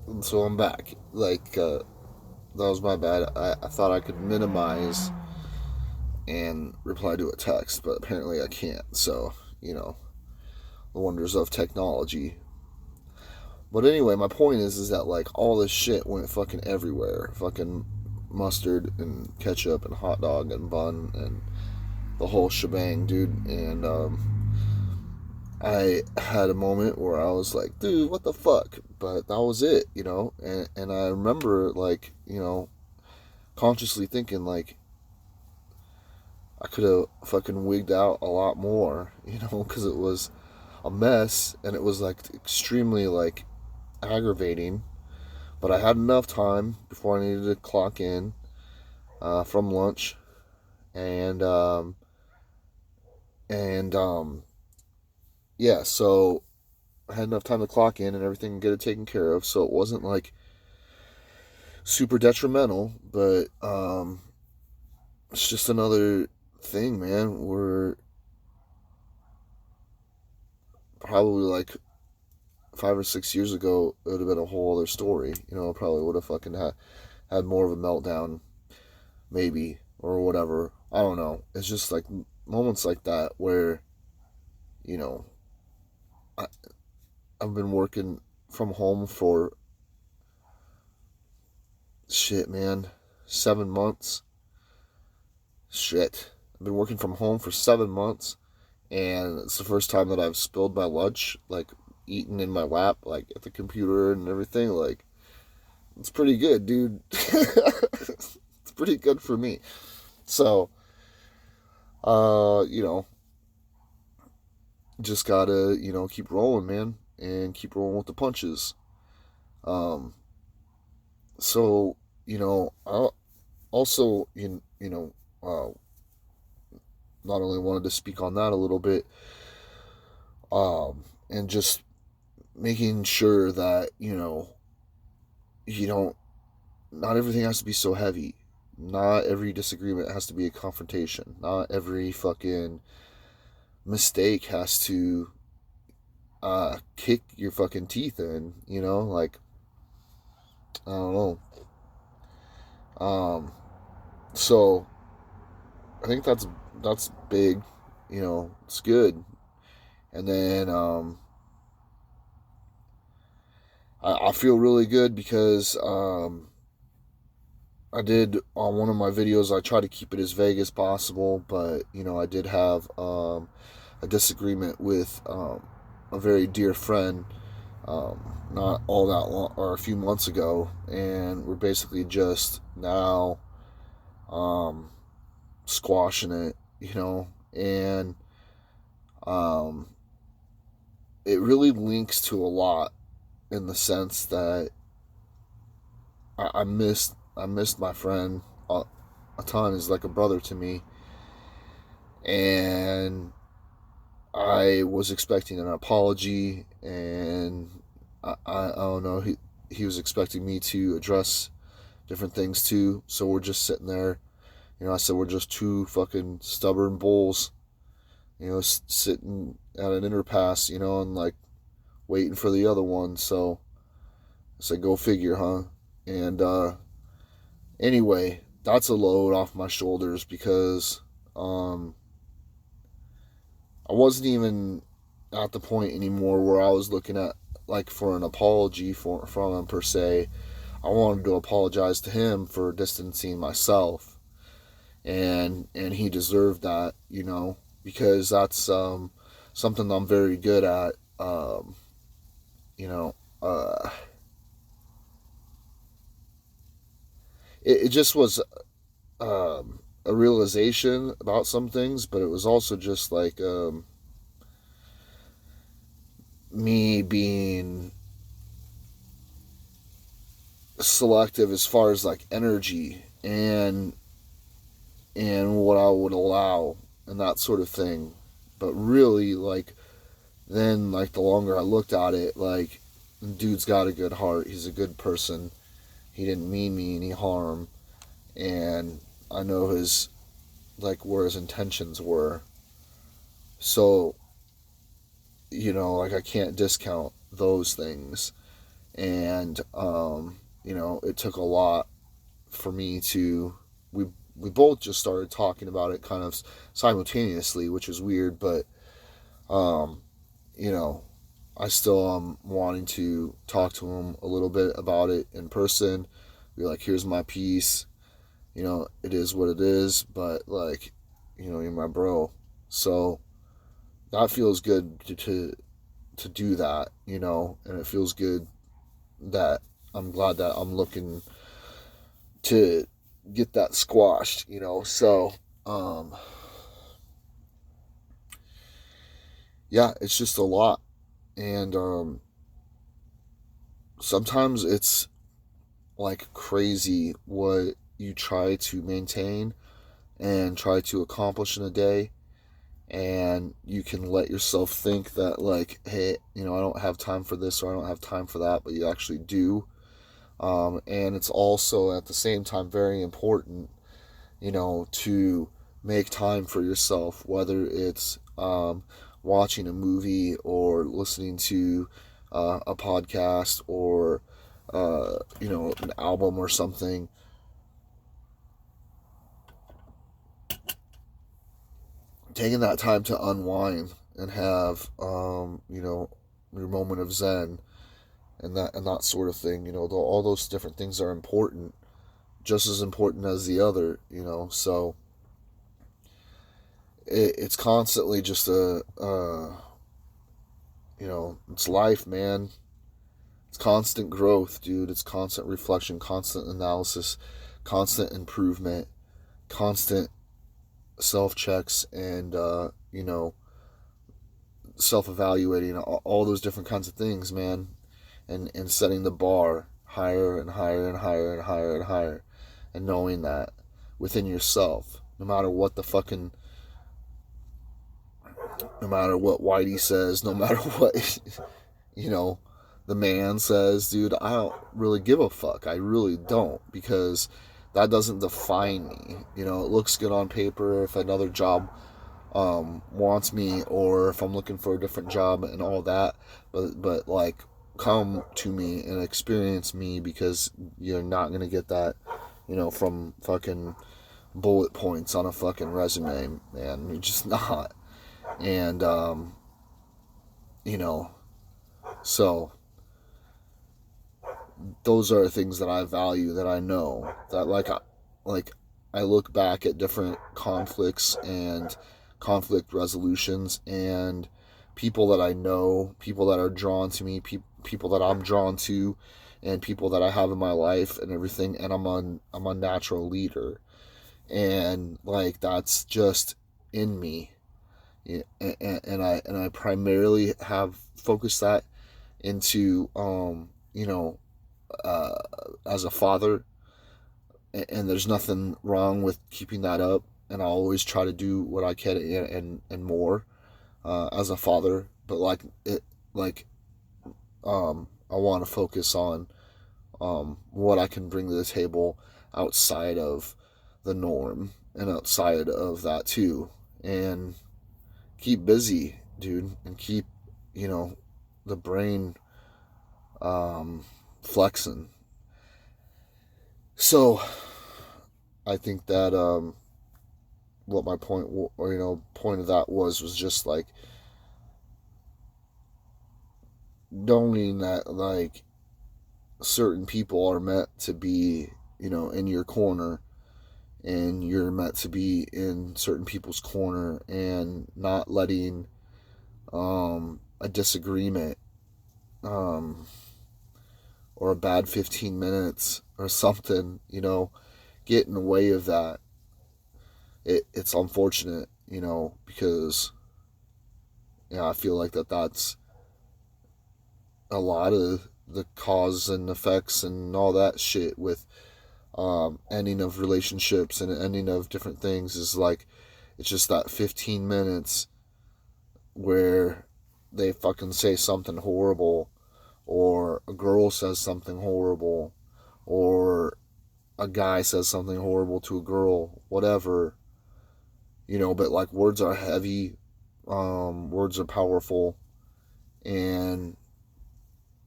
And so I'm back. That was my bad. I thought I could minimize and reply to a text, but apparently I can't. So, you know, the wonders of technology. But anyway, my point is that like all this shit went fucking everywhere. Fucking mustard and ketchup and hot dog and bun and the whole shebang, dude. And I had a moment where I was like, dude, what the fuck? But that was it, you know. And I remember like, you know, consciously thinking like I could have fucking wigged out a lot more, you know, because it was a mess and it was like extremely like aggravating. But I had enough time before I needed to clock in from lunch, and and yeah, so I had enough time to clock in and everything and get it taken care of. So it wasn't like super detrimental, but it's just another thing, man. We're probably like 5 or 6 years ago, it would have been a whole other story. You know, I probably would have fucking had more of a meltdown, maybe, or whatever. I don't know. It's just like moments like that where, you know, I, I've been working from home for shit, man, 7 months. Shit. I've been working from home for 7 months, and it's the first time that I've spilled my lunch, like, eaten in my lap, like, at the computer and everything. Like, it's pretty good, dude. It's pretty good for me. So, you know, just gotta, you know, keep rolling, man, and keep rolling with the punches. Um, so, you know, I also, uh, not only wanted to speak on that a little bit, and just making sure that, you know, you don't, not everything has to be so heavy. Not every disagreement has to be a confrontation. Not every fucking mistake has to kick your fucking teeth in, you know? Like, I don't know. Um, so I think that's big, you know, it's good. And then I feel really good because I did on one of my videos. I try to keep it as vague as possible, but you know, I did have a disagreement with a very dear friend not all that long or a few months ago, and we're basically just now um, squashing it, you know, and um, it really links to a lot in the sense that I missed my friend a ton. He's like a brother to me, and I was expecting an apology, and I don't know. He was expecting me to address different things too. So we're just sitting there. You know, I said we're just two fucking stubborn bulls. You know, sitting at an interpass. You know, and like waiting for the other one. So I said, go figure, huh? And anyway, that's a load off my shoulders because um, I wasn't even at the point anymore where I was looking at like for an apology from him per se. I wanted to apologize to him for distancing myself, and he deserved that, you know, because that's something I'm very good at. You know, it just was a realization about some things, but it was also just like me being selective as far as like energy and what I would allow and that sort of thing. But really, like, then, like, the longer I looked at it, like, dude's got a good heart. He's a good person. He didn't mean me any harm. And I know his, like, where his intentions were. So, you know, like, I can't discount those things. And it took a lot for me to we both just started talking about it kind of simultaneously, which is weird, but um, you know, I still am wanting to talk to him a little bit about it in person. Be like, here's my piece. It is what it is, but like, you're my bro. So that feels good to do that, and it feels good that I'm glad that I'm looking to get that squashed. So, um, yeah, it's just a lot. And sometimes it's like crazy what you try to maintain and try to accomplish in a day. And you can let yourself think that, like, hey, I don't have time for this or I don't have time for that, but you actually do. And it's also at the same time very important, to make time for yourself, whether it's watching a movie or listening to a podcast or, an album or something. Taking that time to unwind and have, your moment of zen and that sort of thing. All those different things are important, just as important as the other. So it's constantly just it's life, man. It's constant growth, dude. It's constant reflection, constant analysis, constant improvement, constant self checks, and self evaluating, all those different kinds of things, man. And setting the bar higher and higher and higher and higher and higher, and knowing that within yourself, no matter what Whitey says, no matter what you know the man says, dude, I don't really give a fuck. I really don't, because that doesn't define me. It looks good on paper if another job wants me, or if I'm looking for a different job and all that, but like, come to me and experience me, because you're not gonna get that, from fucking bullet points on a fucking resume, man. You're just not. And you know so those are things that I value, that I know that, like I look back at different conflicts and conflict resolutions, and people that I know, people that are drawn to me, people that I'm drawn to, and people that I have in my life and everything, and I'm a natural leader, and like that's just in me. Yeah, and I primarily have focused that into uh, as a father, and there's nothing wrong with keeping that up, and I always try to do what I can, and more, as a father. But like I want to focus on what I can bring to the table outside of the norm, and outside of that too, and keep busy, dude, and keep, you know the brain um, flexing. So I think that what my point, or point of that was just like knowing that, like, certain people are meant to be, in your corner, and you're meant to be in certain people's corner, and not letting a disagreement, um, or a bad 15 minutes or something, get in the way of that. It's unfortunate, because I feel like that's a lot of the cause and effects and all that shit with ending of relationships and ending of different things, is like, it's just that 15 minutes where they fucking say something horrible, or a girl says something horrible, or a guy says something horrible to a girl, whatever, but like, words are heavy, words are powerful, and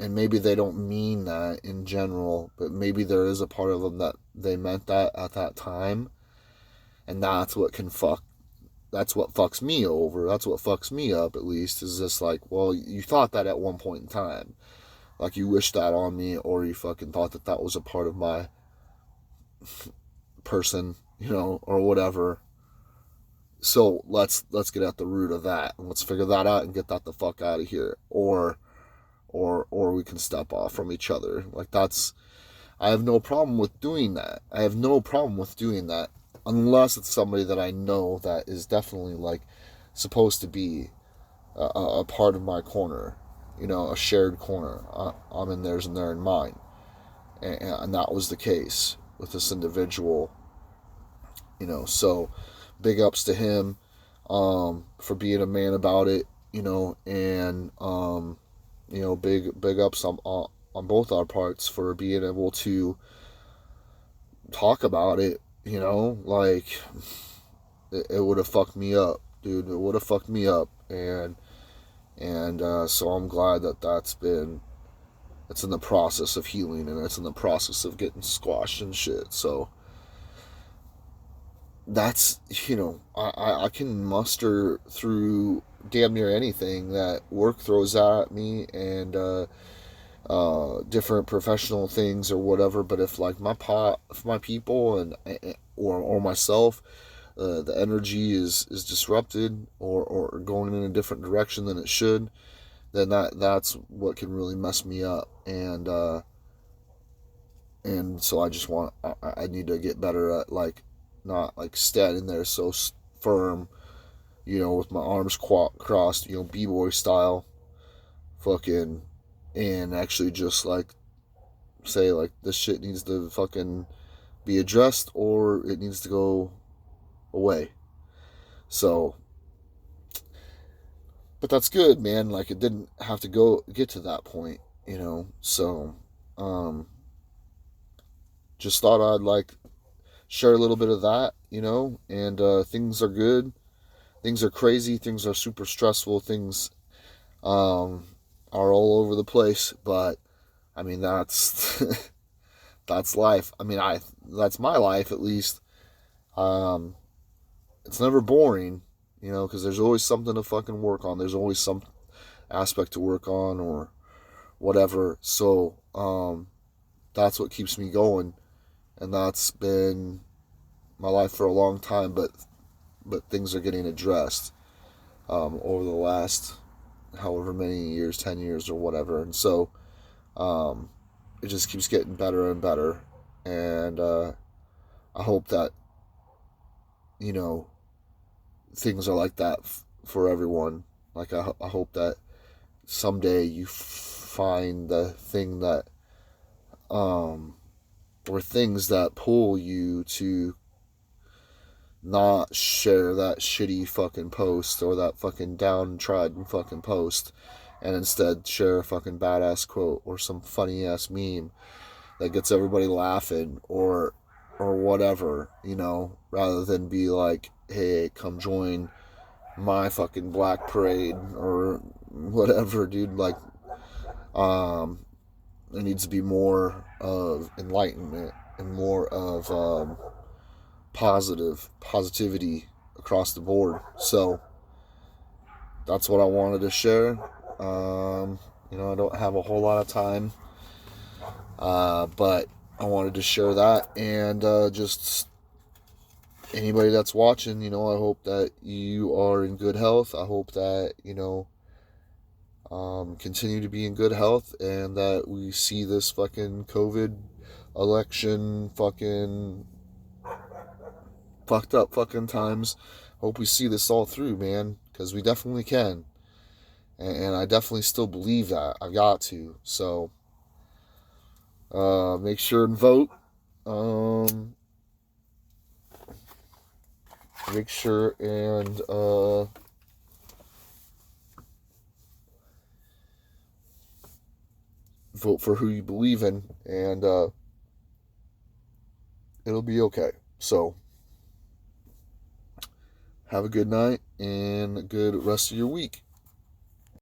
and maybe they don't mean that in general, but maybe there is a part of them that they meant that at that time, and that's what fucks me over. That's what fucks me up, at least, is just like, well, you thought that at one point in time. Like, you wished that on me, or you fucking thought that that was a part of my person, or whatever. So let's get at the root of that, and let's figure that out and get that the fuck out of here. Or we can step off from each other. Like, I have no problem with doing that. I have no problem with doing that, unless it's somebody that I know that is definitely, like, supposed to be a part of my corner, a shared corner. I'm in theirs and they're in mine, and that was the case with this individual. So big ups to him, for being a man about it, and big ups on both our parts for being able to talk about it. Like, it would have fucked me up, dude. It would have fucked me up, and so I'm glad that it's in the process of healing, and it's in the process of getting squashed and shit. So that's, I can muster through damn near anything that work throws at me, and different professional things or whatever. But if, like, if my people or myself, the energy is disrupted, or going in a different direction than it should, then that's what can really mess me up. And so I need to get better at, like, not, like, standing there so firm, with my arms crossed, b-boy style, fucking, and actually just, like, say, like, this shit needs to fucking be addressed, or it needs to go away. So, but that's good, man. Like, it didn't have to get to that point, so, just thought I'd, like, share a little bit of that, and things are good, things are crazy, things are super stressful, things are all over the place, but I mean, that's that's life. I mean, that's my life, at least. um it's never boring, because there's always something to fucking work on. There's always some aspect to work on, or whatever. So that's what keeps me going, and that's been my life for a long time. But things are getting addressed, over the last however many years, 10 years or whatever. And so it just keeps getting better and better. And I hope that, things are like that for everyone. Like, I hope that someday you find the thing that, or things that pull you to not share that shitty fucking post, or that fucking downtrodden fucking post, and instead share a fucking badass quote, or some funny ass meme that gets everybody laughing, or whatever, rather than be like, hey, come join my fucking black parade, or whatever, dude. Like, there needs to be more of enlightenment, and more of positivity across the board. So that's what I wanted to share. I don't have a whole lot of time, but I wanted to share that, and just anybody that's watching, I hope that you are in good health. I hope that, continue to be in good health, and that we see this fucking COVID election fucking fucked up fucking times. Hope we see this all through, man, because we definitely can. And I definitely still believe that. I've got to. So, make sure and vote. Make sure and vote for who you believe in, and it'll be okay. So, have a good night and a good rest of your week.